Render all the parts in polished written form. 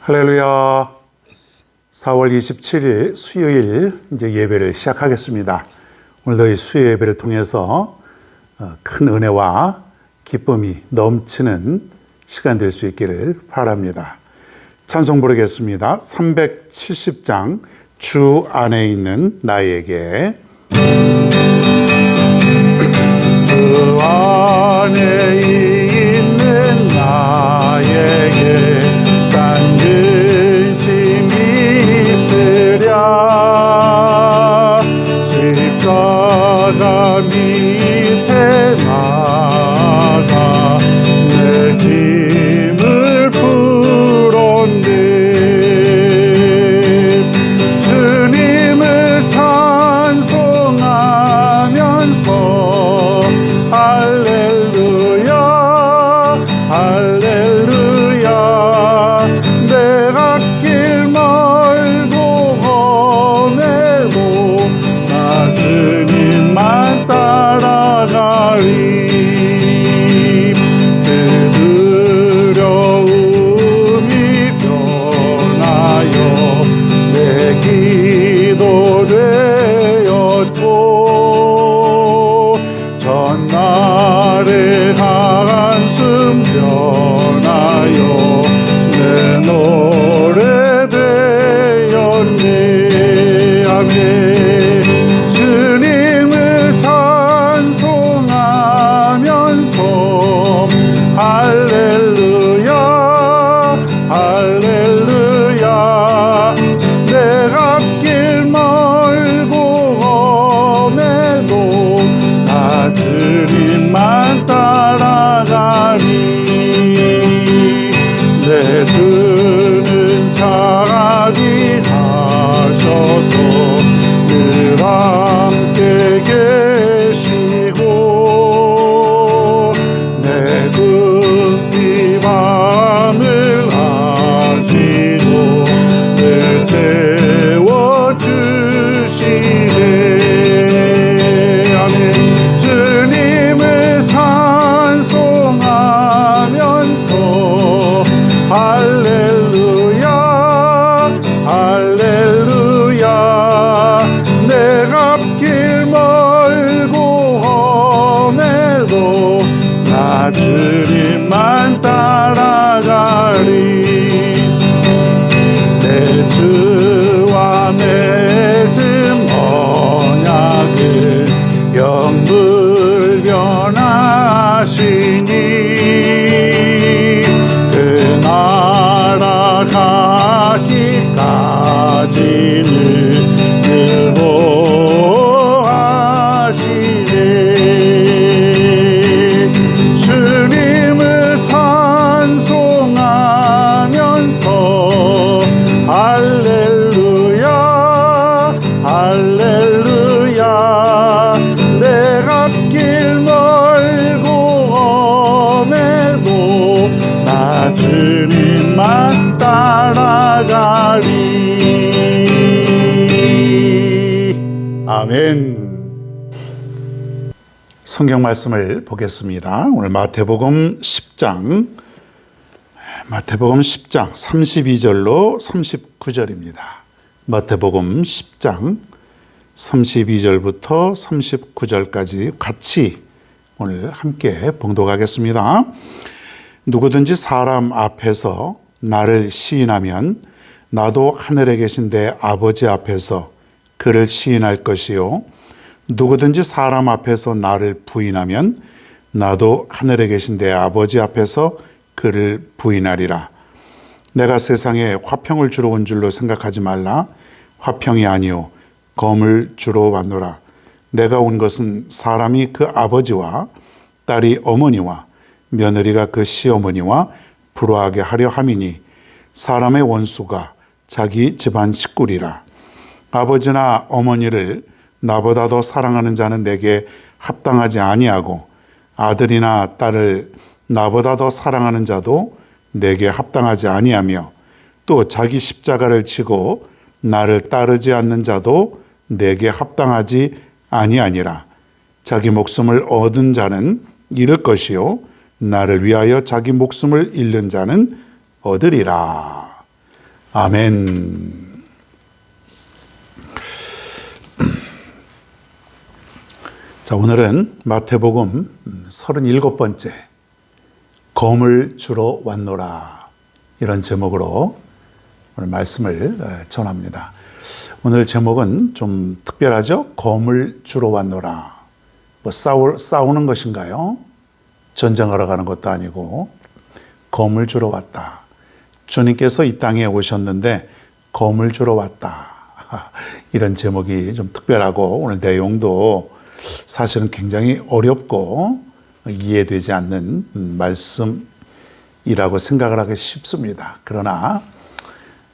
할렐루야. 4월 27일 수요일 이제 예배를 시작하겠습니다. 오늘도 이 수요 예배를 통해서 큰 은혜와 기쁨이 넘치는 시간 될 수 있기를 바랍니다. 찬송 부르겠습니다. 370장 주 안에 있는 나에게. 주 안에 있는 나에게 딴 근심이 있으랴. 십자가 밑에 나가 내 짐을 풀었네. 주님을 찬송하면서 할렐루야 할렐루야. 내가 길 멀고 험해도 나 주님만 따라가리. 그 두려움이 변하여 내 기도 되었고 전날의 한숨 변하여 내 노래 되었네. 아멘. 주님을 찬송하면서 할렐루야 할렐루야. 내가 길 멀고 험해도 나 주님만 따라가리. 내 주는 자비 하셔서 늘 함께 계시고 내 궁핍 밤을 아시고 늘 채워주시네. 아멘. 주님을 찬송하면서 할렐루야 할렐루야. 내가 길 멀고 험해도 나 주님만 따라가리. 내 주와 맺은 언약은 영불 변하시니 그 나라 가기까지는 늘 보호하시네. 주님을 찬송하면서 할렐루야 할렐루야. 내가 길 멀고 험해도 나 주님만 따라가리. 아멘. 성경 말씀을 보겠습니다. 오늘 마태복음 10장 32절로 39절입니다. 마태복음 10장 32절부터 39절까지 같이 오늘 함께 봉독하겠습니다. 누구든지 사람 앞에서 나를 시인하면 나도 하늘에 계신 내 아버지 앞에서 그를 시인할 것이요. 누구든지 사람 앞에서 나를 부인하면 나도 하늘에 계신 내 아버지 앞에서 그를 부인하리라. 내가 세상에 화평을 주러 온 줄로 생각하지 말라. 화평이 아니요 검을 주러 왔노라. 내가 온 것은 사람이 그 아버지와 딸이 어머니와 며느리가 그 시어머니와 불화하게 하려 함이니 사람의 원수가 자기 집안 식구리라. 아버지나 어머니를 나보다 더 사랑하는 자는 내게 합당하지 아니하고 아들이나 딸을 나보다 더 사랑하는 자도 내게 합당하지 아니하며 또 자기 십자가를 지고 나를 따르지 않는 자도 내게 합당하지 아니하니라. 자기 목숨을 얻은 자는 잃을 것이요 나를 위하여 자기 목숨을 잃는 자는 얻으리라. 아멘. 자, 오늘은 마태복음 37번째 검을 주러 왔노라, 이런 제목으로 오늘 말씀을 전합니다. 오늘 제목은 좀 특별하죠? 검을 주러 왔노라. 뭐 싸우는 것인가요? 전쟁하러 가는 것도 아니고 검을 주러 왔다. 주님께서 이 땅에 오셨는데 검을 주러 왔다. 이런 제목이 좀 특별하고 오늘 내용도 사실은 굉장히 어렵고 이해되지 않는 말씀이라고 생각을 하기 쉽습니다. 그러나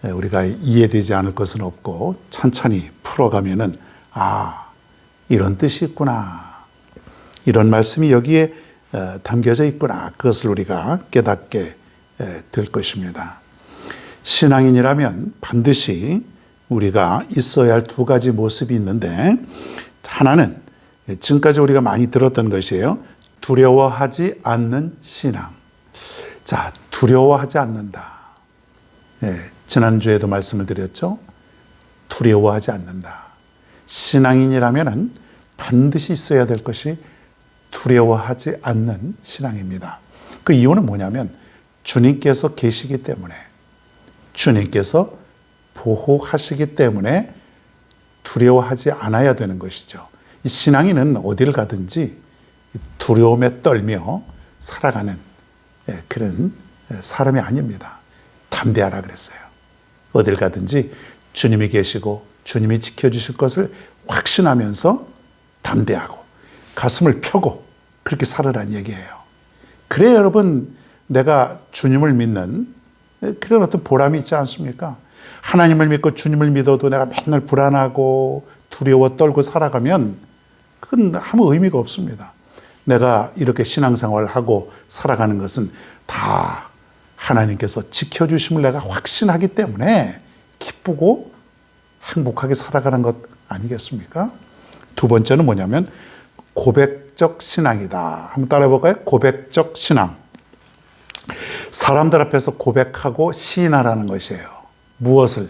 우리가 이해되지 않을 것은 없고 천천히 풀어가면은 이런 뜻이 있구나, 이런 말씀이 여기에 담겨져 있구나, 그것을 우리가 깨닫게 될 것입니다. 신앙인이라면 반드시 우리가 있어야 할 두 가지 모습이 있는데, 하나는 지금까지 우리가 많이 들었던 것이에요. 두려워하지 않는 신앙. 자, 두려워하지 않는다. 지난주에도 말씀을 드렸죠. 두려워하지 않는다. 신앙인이라면 반드시 있어야 될 것이 두려워하지 않는 신앙입니다. 그 이유는 뭐냐면 주님께서 계시기 때문에, 주님께서 보호하시기 때문에 두려워하지 않아야 되는 것이죠. 이 신앙인은 어디를 가든지 두려움에 떨며 살아가는 그런 사람이 아닙니다. 담대하라 그랬어요. 어딜 가든지 주님이 계시고 주님이 지켜주실 것을 확신하면서 담대하고 가슴을 펴고 그렇게 살으라는 얘기예요. 그래야 여러분, 내가 주님을 믿는 그런 어떤 보람이 있지 않습니까? 하나님을 믿고 주님을 믿어도 내가 맨날 불안하고 두려워 떨고 살아가면 그건 아무 의미가 없습니다. 내가 이렇게 신앙생활을 하고 살아가는 것은 다 하나님께서 지켜주심을 내가 확신하기 때문에 기쁘고 행복하게 살아가는 것 아니겠습니까? 두 번째는 뭐냐면 고백적 신앙이다. 한번 따라해 볼까요? 고백적 신앙. 사람들 앞에서 고백하고 시인하라는 것이에요. 무엇을?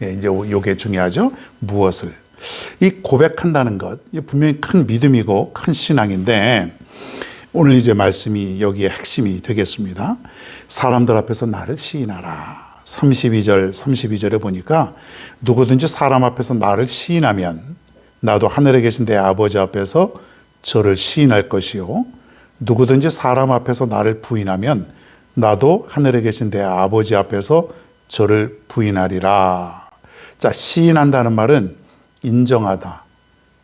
이제 이게 중요하죠. 무엇을? 이 고백한다는 것, 분명히 큰 믿음이고 큰 신앙인데, 오늘 이제 말씀이 여기에 핵심이 되겠습니다. 사람들 앞에서 나를 시인하라. 32절에 보니까 누구든지 사람 앞에서 나를 시인하면 나도 하늘에 계신 내 아버지 앞에서 저를 시인할 것이요, 누구든지 사람 앞에서 나를 부인하면 나도 하늘에 계신 내 아버지 앞에서 저를 부인하리라. 자, 시인한다는 말은 인정하다,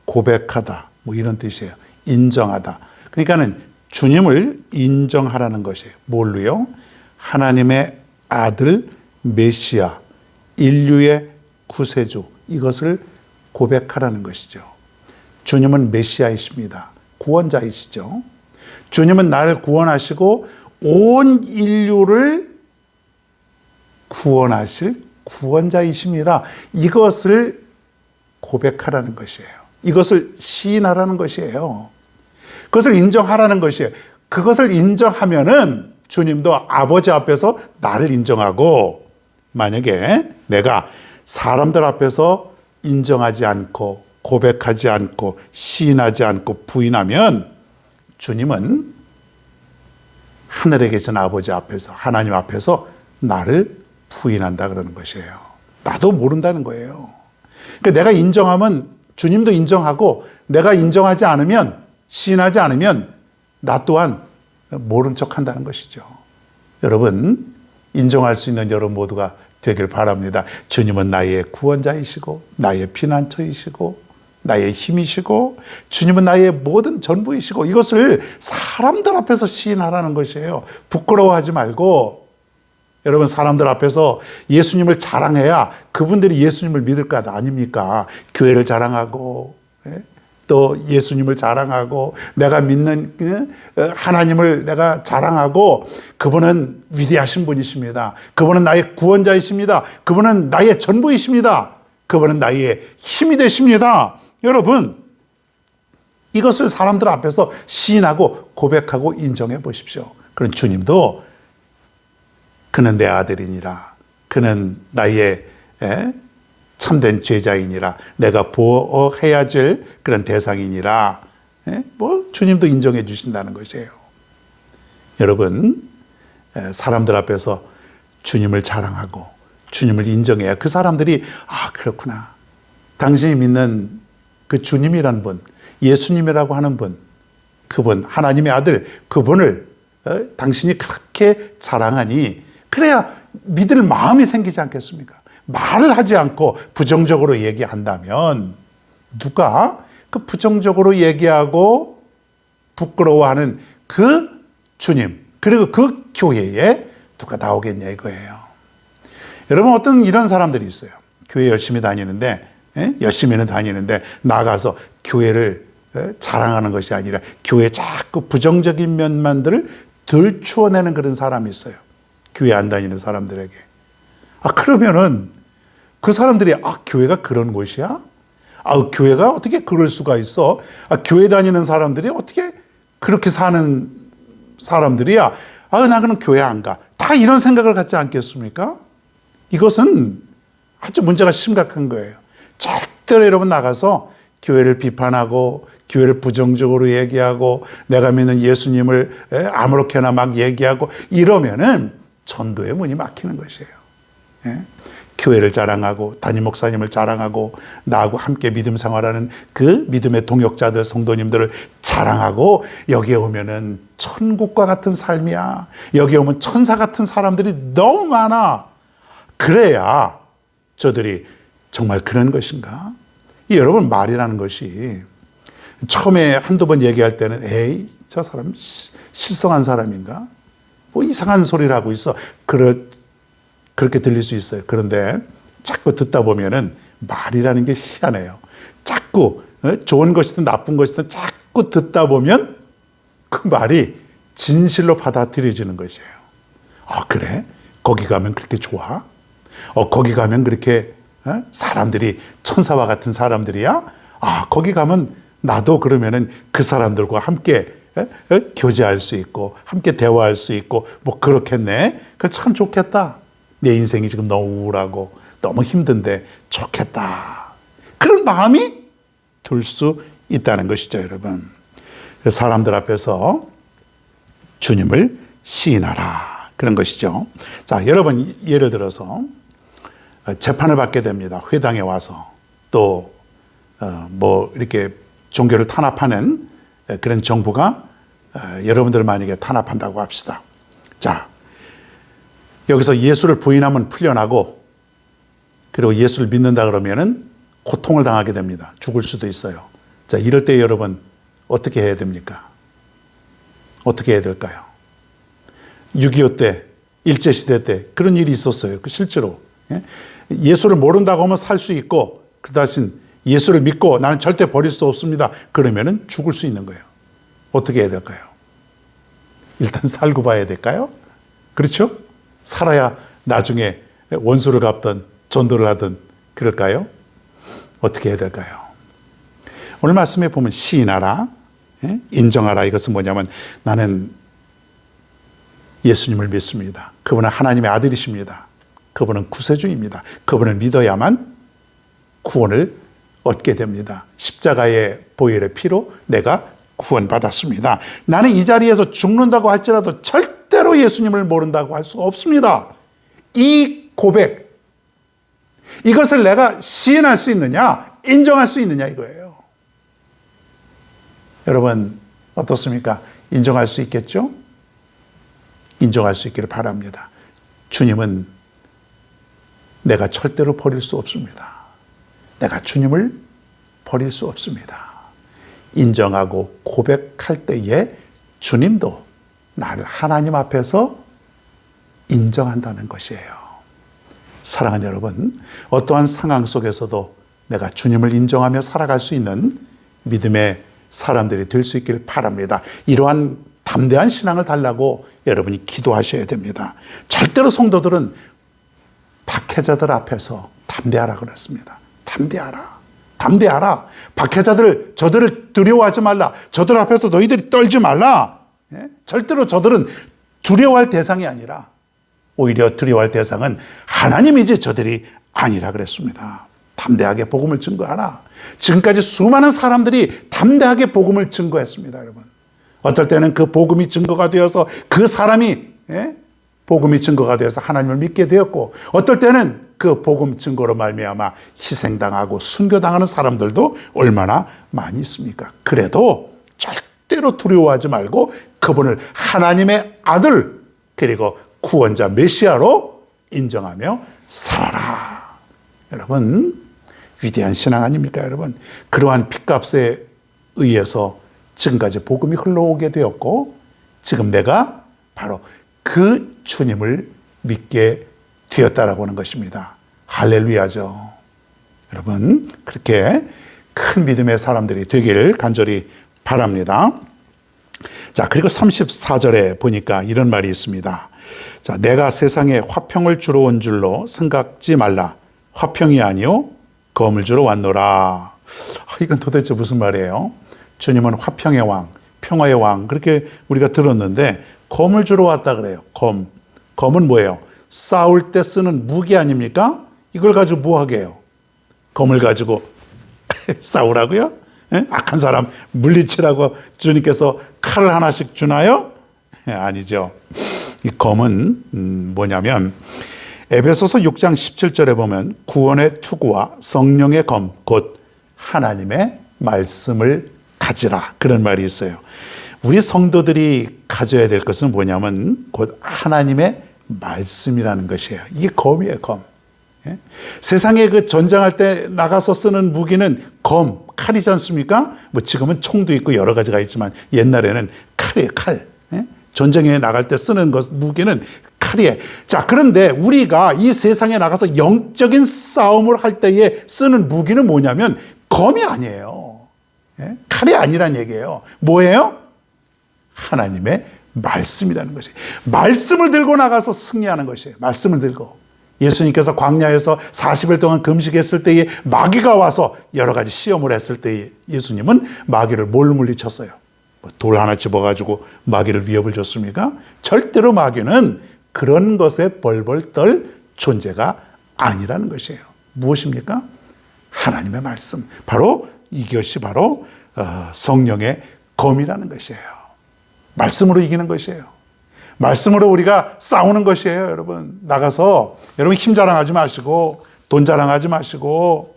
고백하다, 뭐 이런 뜻이에요. 인정하다. 그러니까는 주님을 인정하라는 것이에요. 뭘로요? 하나님의 아들 메시아, 인류의 구세주, 이것을 고백하라는 것이죠. 주님은 메시아이십니다. 구원자이시죠. 주님은 나를 구원하시고 온 인류를 구원하실 구원자이십니다. 이것을 고백하라는 것이에요. 이것을 시인하라는 것이에요. 그것을 인정하라는 것이에요. 그것을 인정하면은 주님도 아버지 앞에서 나를 인정하고, 만약에 내가 사람들 앞에서 인정하지 않고 고백하지 않고 시인하지 않고 부인하면 주님은 하늘에 계신 아버지 앞에서, 하나님 앞에서 나를 부인한다 그러는 것이에요. 나도 모른다는 거예요. 그러니까 내가 인정하면 주님도 인정하고, 내가 인정하지 않으면, 시인하지 않으면 나 또한 모른 척 한다는 것이죠. 여러분, 인정할 수 있는 여러분 모두가 되길 바랍니다. 주님은 나의 구원자이시고 나의 피난처이시고 나의 힘이시고 주님은 나의 모든 전부이시고, 이것을 사람들 앞에서 시인하라는 것이에요. 부끄러워하지 말고, 여러분, 사람들 앞에서 예수님을 자랑해야 그분들이 예수님을 믿을 것 아닙니까? 교회를 자랑하고 또 예수님을 자랑하고 내가 믿는 하나님을 내가 자랑하고, 그분은 위대하신 분이십니다. 그분은 나의 구원자이십니다. 그분은 나의 전부이십니다. 그분은 나의 힘이 되십니다. 여러분, 이것을 사람들 앞에서 시인하고 고백하고 인정해 보십시오. 그런 주님도 그는 내 아들이니라, 그는 나의 참된 제자이니라. 내가 보호해야 될 그런 대상이니라. 뭐 주님도 인정해 주신다는 것이에요. 여러분, 사람들 앞에서 주님을 자랑하고 주님을 인정해야 그 사람들이 그렇구나. 당신이 믿는 그 주님이라는 분, 예수님이라고 하는 분, 그분, 하나님의 아들, 그분을 당신이 그렇게 자랑하니 그래야 믿을 마음이 생기지 않겠습니까? 말을 하지 않고 부정적으로 얘기한다면 누가 그 부정적으로 얘기하고 부끄러워하는 그 주님, 그리고 그 교회에 누가 나오겠냐 이거예요. 여러분, 어떤 이런 사람들이 있어요. 교회 열심히 다니는데, 열심히는 다니는데 나가서 교회를 자랑하는 것이 아니라 교회에 자꾸 부정적인 면만들을 들추어내는 그런 사람이 있어요. 교회 안 다니는 사람들에게. 그러면은 그 사람들이 교회가 그런 곳이야? 교회가 어떻게 그럴 수가 있어? 교회 다니는 사람들이 어떻게 그렇게 사는 사람들이야? 나 그럼 교회 안 가. 다 이런 생각을 갖지 않겠습니까? 이것은 아주 문제가 심각한 거예요. 절대로 여러분 나가서 교회를 비판하고 교회를 부정적으로 얘기하고 내가 믿는 예수님을 아무렇게나 막 얘기하고 이러면은 전도의 문이 막히는 것이에요. 교회를 자랑하고 담임 목사님을 자랑하고 나하고 함께 믿음 생활하는 그 믿음의 동역자들 성도님들을 자랑하고 여기에 오면은 천국과 같은 삶이야. 여기에 오면 천사 같은 사람들이 너무 많아. 그래야 저들이 정말 그런 것인가? 여러분, 말이라는 것이 처음에 한두 번 얘기할 때는 에이, 저 사람 실성한 사람인가? 뭐 이상한 소리를 하고 있어. 그렇게 들릴 수 있어요. 그런데 자꾸 듣다 보면은 말이라는 게 희한해요. 자꾸 좋은 것이든 나쁜 것이든 자꾸 듣다 보면 그 말이 진실로 받아들여지는 것이에요. 그래? 거기 가면 그렇게 좋아? 거기 가면 그렇게 사람들이 천사와 같은 사람들이야? 거기 가면 나도 그러면은 그 사람들과 함께 교제할 수 있고 함께 대화할 수 있고 뭐 그렇겠네. 그 참 좋겠다. 내 인생이 지금 너무 우울하고 너무 힘든데 좋겠다. 그런 마음이 들 수 있다는 것이죠, 여러분. 사람들 앞에서 주님을 시인하라. 그런 것이죠. 자, 여러분, 예를 들어서 재판을 받게 됩니다. 회당에 와서 또 뭐 이렇게 종교를 탄압하는 그런 정부가 여러분들을 만약에 탄압한다고 합시다. 자, 여기서 예수를 부인하면 풀려나고 그리고 예수를 믿는다 그러면은 고통을 당하게 됩니다. 죽을 수도 있어요. 자, 이럴 때 여러분 어떻게 해야 됩니까? 어떻게 해야 될까요? 6.25 때, 일제시대 때 그런 일이 있었어요. 실제로. 예수를 모른다고 하면 살 수 있고 그 대신 예수를 믿고 나는 절대 버릴 수 없습니다. 그러면은 죽을 수 있는 거예요. 어떻게 해야 될까요? 일단 살고 봐야 될까요? 그렇죠? 살아야 나중에 원수를 갚든 전도를 하든 그럴까요? 어떻게 해야 될까요? 오늘 말씀에 보면 시인하라, 인정하라. 이것은 뭐냐면 나는 예수님을 믿습니다. 그분은 하나님의 아들이십니다. 그분은 구세주입니다. 그분을 믿어야만 구원을 얻게 됩니다. 십자가의 보혈의 피로 내가 구원받았습니다. 나는 이 자리에서 죽는다고 할지라도 절대로 예수님을 모른다고 할 수가 없습니다. 이 고백, 이것을 내가 시인할 수 있느냐, 인정할 수 있느냐 이거예요. 여러분 어떻습니까? 인정할 수 있겠죠? 인정할 수 있기를 바랍니다. 주님은 내가 절대로 버릴 수 없습니다. 내가 주님을 버릴 수 없습니다. 인정하고 고백할 때에 주님도 나를 하나님 앞에서 인정한다는 것이에요. 사랑하는 여러분, 어떠한 상황 속에서도 내가 주님을 인정하며 살아갈 수 있는 믿음의 사람들이 될 수 있기를 바랍니다. 이러한 담대한 신앙을 달라고 여러분이 기도하셔야 됩니다. 절대로 성도들은 박해자들 앞에서 담대하라 그랬습니다. 담대하라. 담대하라. 박해자들을, 저들을 두려워하지 말라. 저들 앞에서 너희들이 떨지 말라. 절대로 저들은 두려워할 대상이 아니라 오히려 두려워할 대상은 하나님이지 저들이 아니라 그랬습니다. 담대하게 복음을 증거하라. 지금까지 수많은 사람들이 담대하게 복음을 증거했습니다, 여러분. 어떨 때는 그 복음이 증거가 되어서 그 사람이 복음이 증거가 되어서 하나님을 믿게 되었고, 어떨 때는 그 복음 증거로 말미암아 희생당하고 순교당하는 사람들도 얼마나 많이 있습니까? 그래도 절대로 두려워하지 말고 그분을 하나님의 아들 그리고 구원자 메시아로 인정하며 살아라. 여러분, 위대한 신앙 아닙니까, 여러분? 그러한 핏값에 의해서 지금까지 복음이 흘러오게 되었고, 지금 내가 바로 그 주님을 믿게 되었다라고 하는 것입니다. 할렐루야죠. 여러분, 그렇게 큰 믿음의 사람들이 되길 간절히 바랍니다. 자, 그리고 34절에 보니까 이런 말이 있습니다. 자, 내가 세상에 화평을 주러 온 줄로 생각지 말라. 화평이 아니요 검을 주러 왔노라. 이건 도대체 무슨 말이에요? 주님은 화평의 왕, 평화의 왕, 그렇게 우리가 들었는데 검을 주러 왔다 그래요. 검은 뭐예요? 싸울 때 쓰는 무기 아닙니까? 이걸 가지고 뭐 하게 해요? 검을 가지고 싸우라고요? 악한 사람 물리치라고 주님께서 칼을 하나씩 주나요? 아니죠. 이 검은 뭐냐면 에베소서 6장 17절에 보면 구원의 투구와 성령의 검, 곧 하나님의 말씀을 가지라, 그런 말이 있어요. 우리 성도들이 가져야 될 것은 뭐냐면 곧 하나님의 말씀이라는 것이에요. 이게 검이에요, 검. 세상에 그 전쟁할 때 나가서 쓰는 무기는 검, 칼이지 않습니까? 뭐 지금은 총도 있고 여러 가지가 있지만 옛날에는 칼이에요, 칼. 전쟁에 나갈 때 쓰는 무기는 칼이에요. 자, 그런데 우리가 이 세상에 나가서 영적인 싸움을 할 때에 쓰는 무기는 뭐냐면 검이 아니에요. 칼이 아니란 얘기예요. 뭐예요? 하나님의 말씀이라는 것이에요. 말씀을 들고 나가서 승리하는 것이에요. 말씀을 들고. 예수님께서 광야에서 40일 동안 금식했을 때에 마귀가 와서 여러 가지 시험을 했을 때에 예수님은 마귀를 뭘 물리쳤어요? 돌 하나 집어가지고 마귀를 위협을 줬습니까? 절대로 마귀는 그런 것에 벌벌 떨 존재가 아니라는 것이에요. 무엇입니까? 하나님의 말씀. 바로 이것이 바로 성령의 검이라는 것이에요. 말씀으로 이기는 것이에요. 말씀으로 우리가 싸우는 것이에요. 여러분, 나가서 여러분 힘 자랑하지 마시고 돈 자랑하지 마시고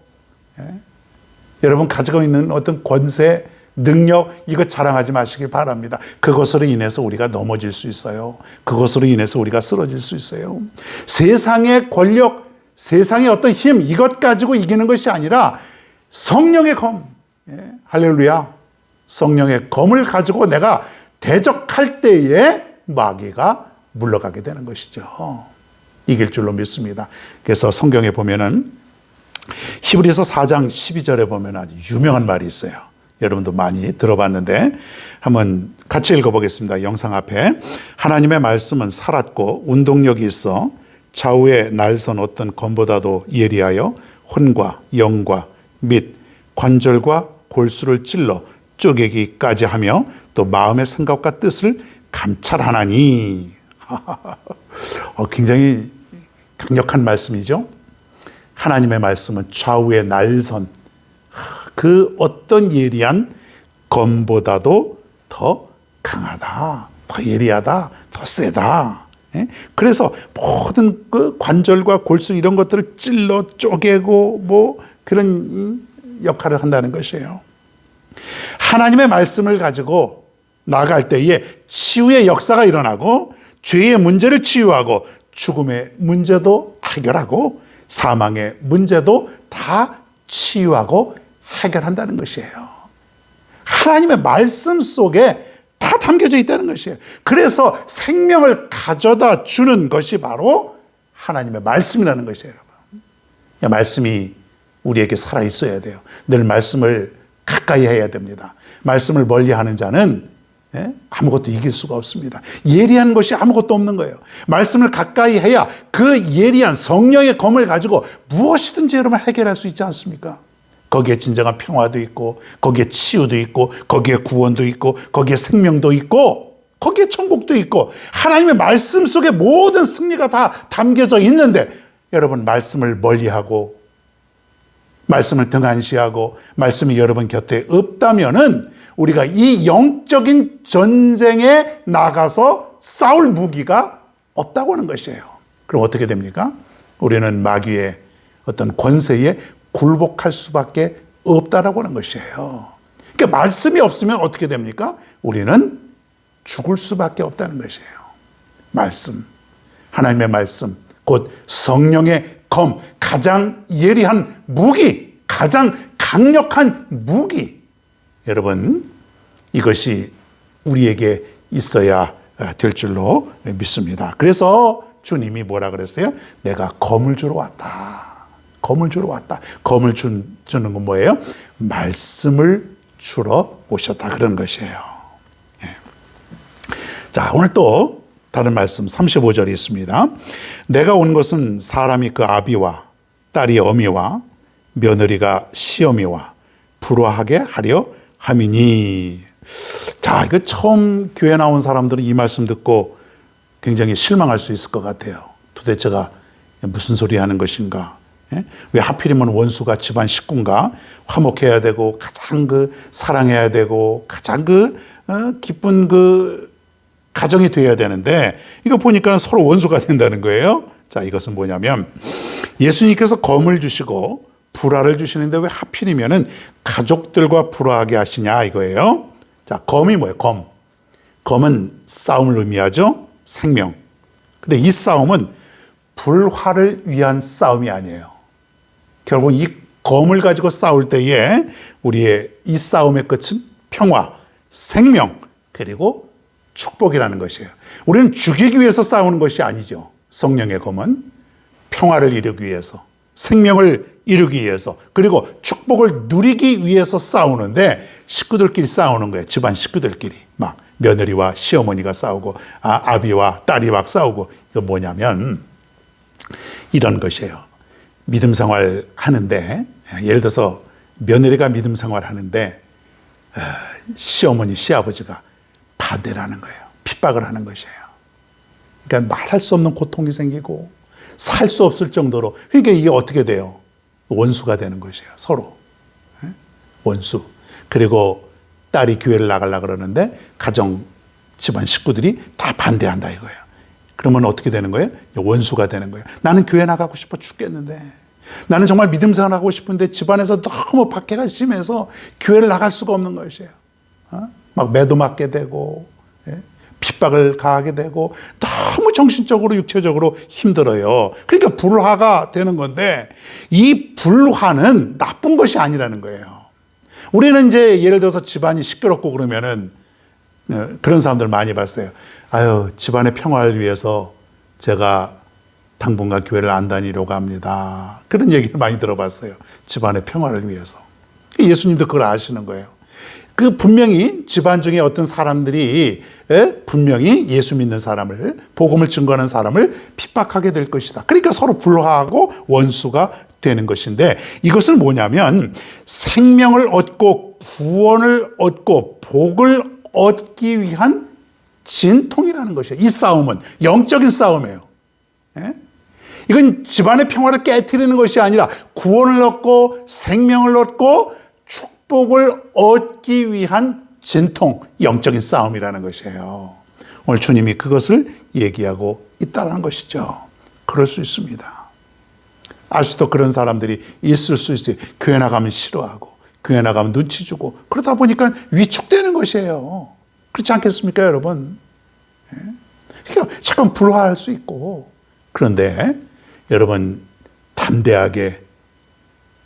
여러분 가지고 있는 어떤 권세, 능력, 이거 자랑하지 마시길 바랍니다. 그것으로 인해서 우리가 넘어질 수 있어요. 그것으로 인해서 우리가 쓰러질 수 있어요. 세상의 권력, 세상의 어떤 힘, 이것 가지고 이기는 것이 아니라 성령의 검, 할렐루야, 성령의 검을 가지고 내가 대적할 때에 마귀가 물러가게 되는 것이죠. 이길 줄로 믿습니다. 그래서 성경에 보면은 히브리서 4장 12절에 보면 아주 유명한 말이 있어요. 여러분도 많이 들어봤는데 한번 같이 읽어보겠습니다. 영상 앞에. 하나님의 말씀은 살았고 운동력이 있어 좌우에 날선 어떤 검보다도 예리하여 혼과 영과 및 관절과 골수를 찔러 쪼개기까지 하며 또 마음의 생각과 뜻을 감찰하나니. 굉장히 강력한 말씀이죠. 하나님의 말씀은 좌우에 날선 그 어떤 예리한 검보다도 더 강하다, 더 예리하다, 더 세다. 그래서 모든 그 관절과 골수 이런 것들을 찔러 쪼개고 뭐 그런 역할을 한다는 것이에요. 하나님의 말씀을 가지고 나아갈 때에 치유의 역사가 일어나고 죄의 문제를 치유하고 죽음의 문제도 해결하고 사망의 문제도 다 치유하고 해결한다는 것이에요. 하나님의 말씀 속에 다 담겨져 있다는 것이에요. 그래서 생명을 가져다 주는 것이 바로 하나님의 말씀이라는 것이에요, 여러분. 말씀이 우리에게 살아 있어야 돼요. 늘 말씀을 가까이 해야 됩니다. 말씀을 멀리 하는 자는 아무것도 이길 수가 없습니다. 예리한 것이 아무것도 없는 거예요. 말씀을 가까이 해야 그 예리한 성령의 검을 가지고 무엇이든지 여러분 해결할 수 있지 않습니까? 거기에 진정한 평화도 있고 거기에 치유도 있고 거기에 구원도 있고 거기에 생명도 있고 거기에 천국도 있고 하나님의 말씀 속에 모든 승리가 다 담겨져 있는데 여러분 말씀을 멀리하고 말씀을 등한시하고 말씀이 여러분 곁에 없다면은 우리가 이 영적인 전쟁에 나가서 싸울 무기가 없다고 하는 것이에요. 그럼 어떻게 됩니까? 우리는 마귀의 어떤 권세에 굴복할 수밖에 없다라고 하는 것이에요. 그러니까 말씀이 없으면 어떻게 됩니까? 우리는 죽을 수밖에 없다는 것이에요. 말씀, 하나님의 말씀, 곧 성령의 검, 가장 예리한 무기, 가장 강력한 무기. 여러분, 이것이 우리에게 있어야 될 줄로 믿습니다. 그래서 주님이 뭐라 그랬어요? 내가 검을 주러 왔다. 검을 주러 왔다. 검을 주는 건 뭐예요? 말씀을 주러 오셨다. 그런 것이에요. 예. 자, 오늘 또 다른 말씀 35절이 있습니다. 내가 온 것은 사람이 그 아비와 딸이 어미와 며느리가 시어미와 불화하게 하려 함이니. 자, 이거 처음 교회 나온 사람들은 이 말씀 듣고 굉장히 실망할 수 있을 것 같아요. 도대체가 무슨 소리 하는 것인가? 예? 왜 하필이면 원수가 집안 식구인가? 화목해야 되고 가장 사랑해야 되고 가장 기쁜 가정이 되어야 되는데 이거 보니까 서로 원수가 된다는 거예요. 자, 이것은 뭐냐면 예수님께서 검을 주시고 불화를 주시는데 왜 하필이면은 가족들과 불화하게 하시냐 이거예요. 자, 검이 뭐예요? 검은 싸움을 의미하죠. 생명. 근데 이 싸움은 불화를 위한 싸움이 아니에요. 결국 이 검을 가지고 싸울 때에 우리의 이 싸움의 끝은 평화, 생명, 그리고 축복이라는 것이에요. 우리는 죽이기 위해서 싸우는 것이 아니죠. 성령의 검은 평화를 이루기 위해서, 생명을 이루기 위해서, 그리고 축복을 누리기 위해서 싸우는데 식구들끼리 싸우는 거예요. 집안 식구들끼리 막 며느리와 시어머니가 싸우고 아비와 딸이 막 싸우고. 이거 뭐냐면 이런 것이에요. 믿음 생활 하는데 예를 들어서 며느리가 믿음 생활 하는데 시어머니 시아버지가 반대를 하는 거예요. 핍박을 하는 것이에요. 그러니까 말할 수 없는 고통이 생기고 살 수 없을 정도로. 그러니까 이게 어떻게 돼요? 원수가 되는 것이에요. 서로 원수. 그리고 딸이 교회를 나가려고 그러는데 가정 집안 식구들이 다 반대한다 이거예요. 그러면 어떻게 되는 거예요? 원수가 되는 거예요. 나는 교회 나가고 싶어 죽겠는데, 나는 정말 믿음 생활하고 싶은데 집안에서 너무 박해가 심해서 교회를 나갈 수가 없는 것이에요. 막 매도 맞게 되고 핍박을 가하게 되고 너무 정신적으로 육체적으로 힘들어요. 그러니까 불화가 되는 건데 이 불화는 나쁜 것이 아니라는 거예요. 우리는 이제 예를 들어서 집안이 시끄럽고 그러면은 그런 사람들 많이 봤어요. 아유, 집안의 평화를 위해서 제가 당분간 교회를 안 다니려고 합니다. 그런 얘기를 많이 들어봤어요. 집안의 평화를 위해서. 예수님도 그걸 아시는 거예요. 분명히 집안 중에 어떤 사람들이 분명히 예수 믿는 사람을, 복음을 증거하는 사람을 핍박하게 될 것이다. 그러니까 서로 불화하고 원수가 되는 것인데 이것은 뭐냐면 생명을 얻고 구원을 얻고 복을 얻기 위한 진통이라는 것이에요. 이 싸움은 영적인 싸움이에요. 이건 집안의 평화를 깨트리는 것이 아니라 구원을 얻고 생명을 얻고 축복을 얻기 위한 진통, 영적인 싸움이라는 것이에요. 오늘 주님이 그것을 얘기하고 있다는 것이죠. 그럴 수 있습니다. 아직도 그런 사람들이 있을 수 있어요. 교회 나가면 싫어하고 교회 나가면 눈치 주고 그러다 보니까 위축되는 것이에요. 그렇지 않겠습니까, 여러분? 그러니까 잠깐 불화할 수 있고. 그런데 여러분 담대하게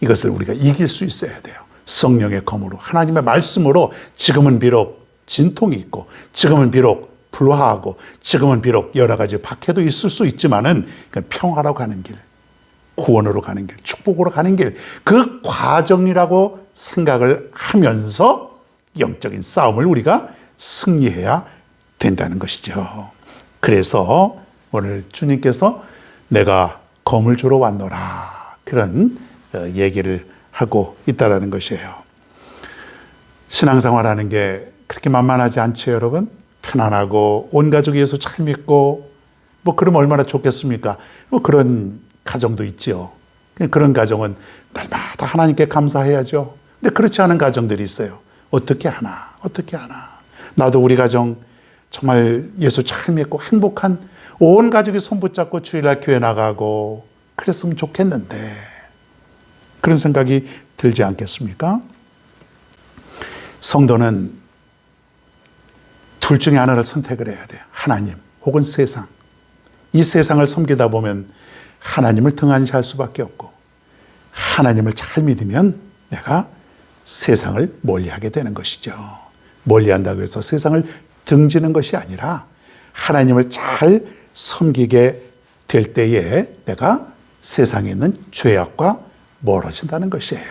이것을 우리가 이길 수 있어야 돼요. 성령의 검으로, 하나님의 말씀으로. 지금은 비록 진통이 있고 지금은 비록 불화하고 지금은 비록 여러 가지 박해도 있을 수 있지만은 평화로 가는 길, 구원으로 가는 길, 축복으로 가는 길, 그 과정이라고 생각을 하면서 영적인 싸움을 우리가 승리해야 된다는 것이죠. 그래서 오늘 주님께서 내가 검을 주러 왔노라, 그런 얘기를 하고 있다는 것이에요. 신앙생활하는 게 그렇게 만만하지 않죠, 여러분? 편안하고 온 가족이 예수 잘 믿고 뭐 그러면 얼마나 좋겠습니까? 뭐 그런 가정도 있지요. 그런 가정은 날마다 하나님께 감사해야죠. 근데 그렇지 않은 가정들이 있어요. 어떻게 하나? 나도 우리 가정 정말 예수 잘 믿고 행복한 온 가족이 손 붙잡고 주일날 교회 나가고 그랬으면 좋겠는데 그런 생각이 들지 않겠습니까? 성도는 둘 중에 하나를 선택을 해야 돼요. 하나님 혹은 세상. 이 세상을 섬기다 보면 하나님을 등한시할 수밖에 없고 하나님을 잘 믿으면 내가 세상을 멀리하게 되는 것이죠. 멀리한다고 해서 세상을 등지는 것이 아니라 하나님을 잘 섬기게 될 때에 내가 세상에 있는 죄악과 멀어진다는 것이에요.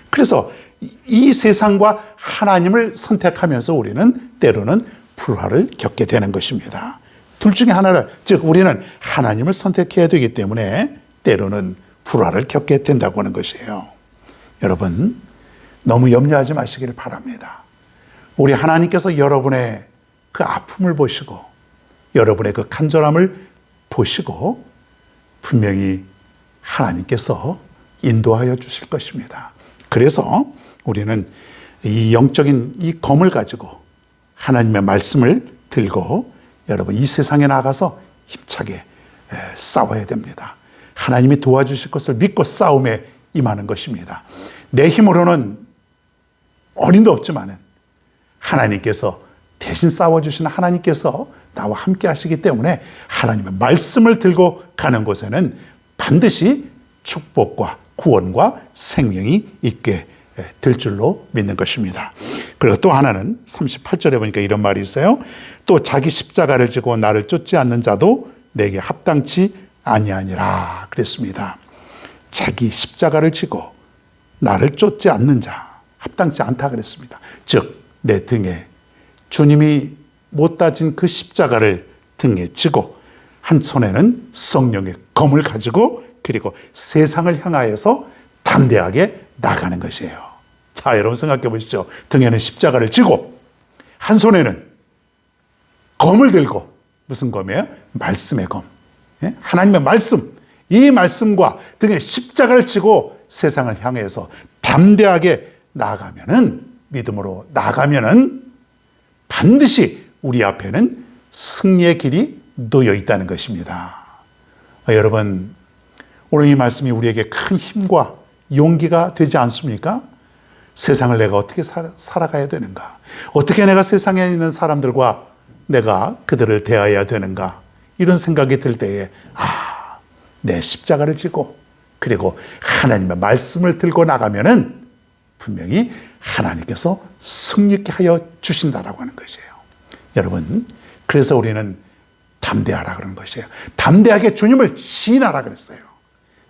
그래서 이 세상과 하나님을 선택하면서 우리는 때로는 불화를 겪게 되는 것입니다. 둘 중에 하나를, 즉 우리는 하나님을 선택해야 되기 때문에 때로는 불화를 겪게 된다고 하는 것이에요. 여러분 너무 염려하지 마시기를 바랍니다. 우리 하나님께서 여러분의 그 아픔을 보시고 여러분의 그 간절함을 보시고 분명히 하나님께서 인도하여 주실 것입니다. 그래서 우리는 이 영적인 이 검을 가지고 하나님의 말씀을 들고 여러분 이 세상에 나가서 힘차게 싸워야 됩니다. 하나님이 도와주실 것을 믿고 싸움에 임하는 것입니다. 내 힘으로는 어림도 없지만은 하나님께서 대신 싸워주시는 하나님께서 나와 함께 하시기 때문에 하나님의 말씀을 들고 가는 곳에는 반드시 축복과 구원과 생명이 있게 될 줄로 믿는 것입니다. 그리고 또 하나는 38절에 보니까 이런 말이 있어요. 또 자기 십자가를 지고 나를 쫓지 않는 자도 내게 합당치 아니하니라 그랬습니다. 자기 십자가를 지고 나를 쫓지 않는 자 합당치 않다 그랬습니다. 즉 내 등에 주님이 못 다진 그 십자가를 등에 지고 한 손에는 성령의 검을 가지고 그리고 세상을 향하여서 담대하게 나가는 것이에요. 자, 여러분 생각해 보십시오. 등에는 십자가를 지고 한 손에는 검을 들고 무슨 검이에요? 말씀의 검. 하나님의 말씀. 이 말씀과 등에 십자가를 지고 세상을 향해서 담대하게 나아가면은 믿음으로 나아가면은 반드시 우리 앞에는 승리의 길이 놓여 있다는 것입니다. 여러분 오늘 이 말씀이 우리에게 큰 힘과 용기가 되지 않습니까? 세상을 내가 어떻게 살아가야 되는가? 어떻게 내가 세상에 있는 사람들과 내가 그들을 대해야 되는가? 이런 생각이 들 때에 내 십자가를 지고 그리고 하나님의 말씀을 들고 나가면은 분명히 하나님께서 승리케 하여 주신다라고 하는 것이에요. 여러분 그래서 우리는 담대하라 그러는 것이에요. 담대하게 주님을 시인하라 그랬어요.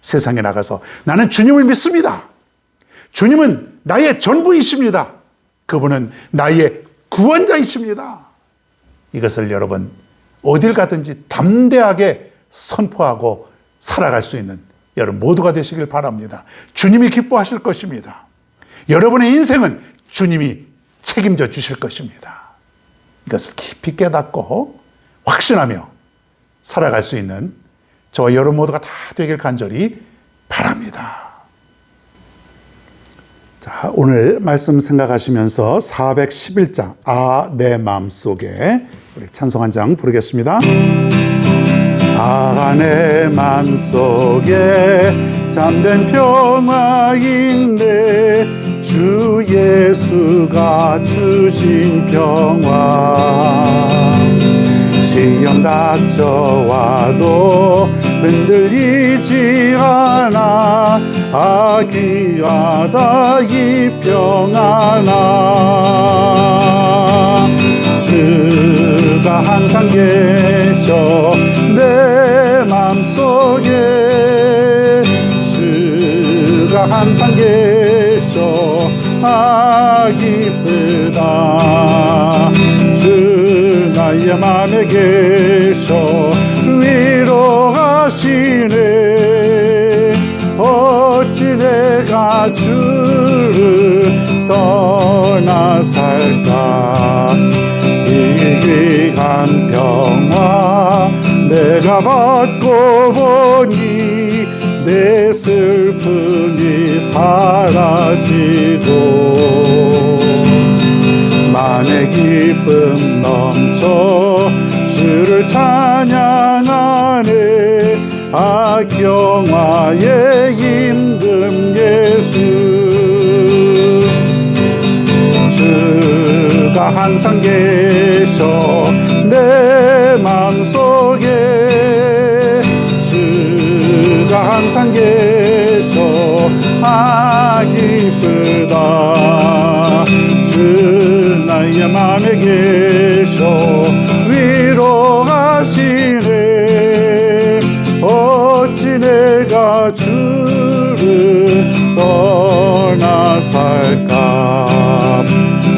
세상에 나가서 나는 주님을 믿습니다. 주님은 나의 전부이십니다. 그분은 나의 구원자이십니다. 이것을 여러분 어딜 가든지 담대하게 선포하고 살아갈 수 있는 여러분 모두가 되시길 바랍니다. 주님이 기뻐하실 것입니다. 여러분의 인생은 주님이 책임져 주실 것입니다. 이것을 깊이 깨닫고 확신하며 살아갈 수 있는 저와 여러분 모두가 다 되길 간절히 바랍니다. 자, 오늘 말씀 생각하시면서 411장 내 마음속에 우리 찬송 한 장 부르겠습니다. 내 마음속에 참된 평화 있네 주 예수가 주신 평화 시험 닥쳐와도 흔들리지 않아 귀하다 이 평안아 주가 항상 계셔 내 맘속에 주가 항상 계셔 기쁘다 주 나의 맘에 계셔 위로하시네 어찌 내가 주를 떠나 살까 이 받고 보니 내 슬픔이 사라지고 만의 기쁨 넘쳐 주를 찬양하네. 악경화의 임금 예수 주가 항상 계셔 내 맘속에 주가 항상 계셔 기쁘다. 주 나의 맘에 계셔 위로하시네. 어찌 내가 주를 떠나 살까.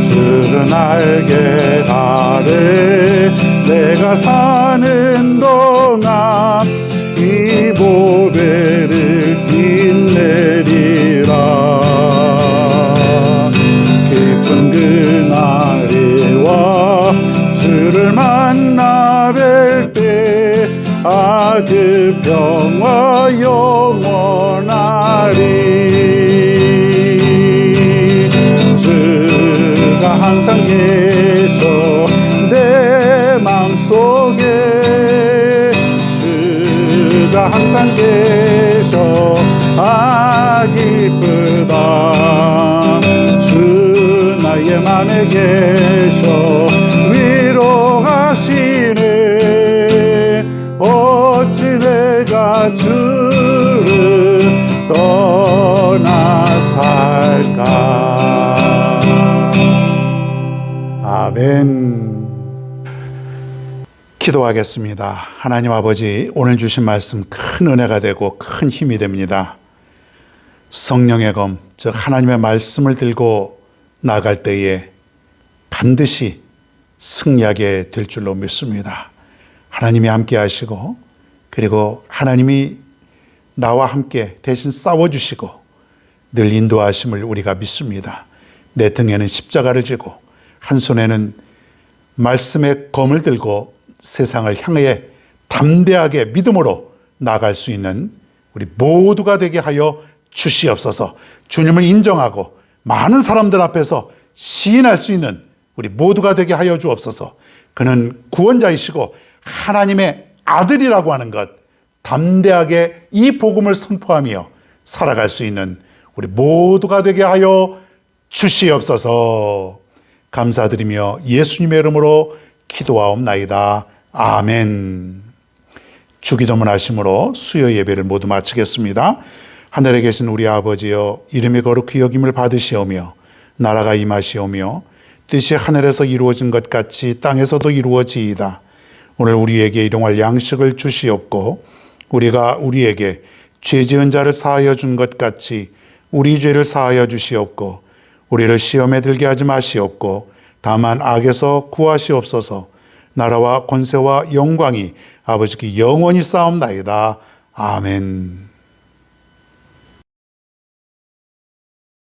주는 알게 하래 내가 사는 동안 이 보배를 빛내리라. 깊은 그날이 와 주를 만나 뵐 때 그 평화 영원하리. 주가 항상 계셔 내 맘속에 주가 항상 계셔 기쁘다. 주 나의 맘에 계셔 위로하시네. 어찌 내가 주를 떠나 살까. 아멘. 기도하겠습니다. 하나님 아버지, 오늘 주신 말씀 큰 은혜가 되고 큰 힘이 됩니다. 성령의 검, 즉 하나님의 말씀을 들고 나갈 때에 반드시 승리하게 될 줄로 믿습니다. 하나님이 함께 하시고, 그리고 하나님이 나와 함께 대신 싸워주시고 늘 인도하심을 우리가 믿습니다. 내 등에는 십자가를 지고 한 손에는 말씀의 검을 들고 세상을 향해 담대하게 믿음으로 나아갈 수 있는 우리 모두가 되게 하여 주시옵소서. 주님을 인정하고 많은 사람들 앞에서 시인할 수 있는 우리 모두가 되게 하여 주옵소서. 그는 구원자이시고 하나님의 아들이라고 하는 것, 담대하게 이 복음을 선포하며 살아갈 수 있는 우리 모두가 되게 하여 주시옵소서. 감사드리며 예수님의 이름으로 기도하옵나이다. 아멘. 주기도문 하심으로 수요 예배를 모두 마치겠습니다. 하늘에 계신 우리 아버지여, 이름이 거룩히 여김을 받으시오며 나라가 임하시오며 뜻이 하늘에서 이루어진 것 같이 땅에서도 이루어지이다. 오늘 우리에게 일용할 양식을 주시옵고 우리가 우리에게 죄 지은 자를 사하여 준 것 같이 우리 죄를 사하여 주시옵고 우리를 시험에 들게 하지 마시옵고 다만 악에서 구하시옵소서. 나라와 권세와 영광이 아버지께 영원히 쌓옵나이다. 아멘.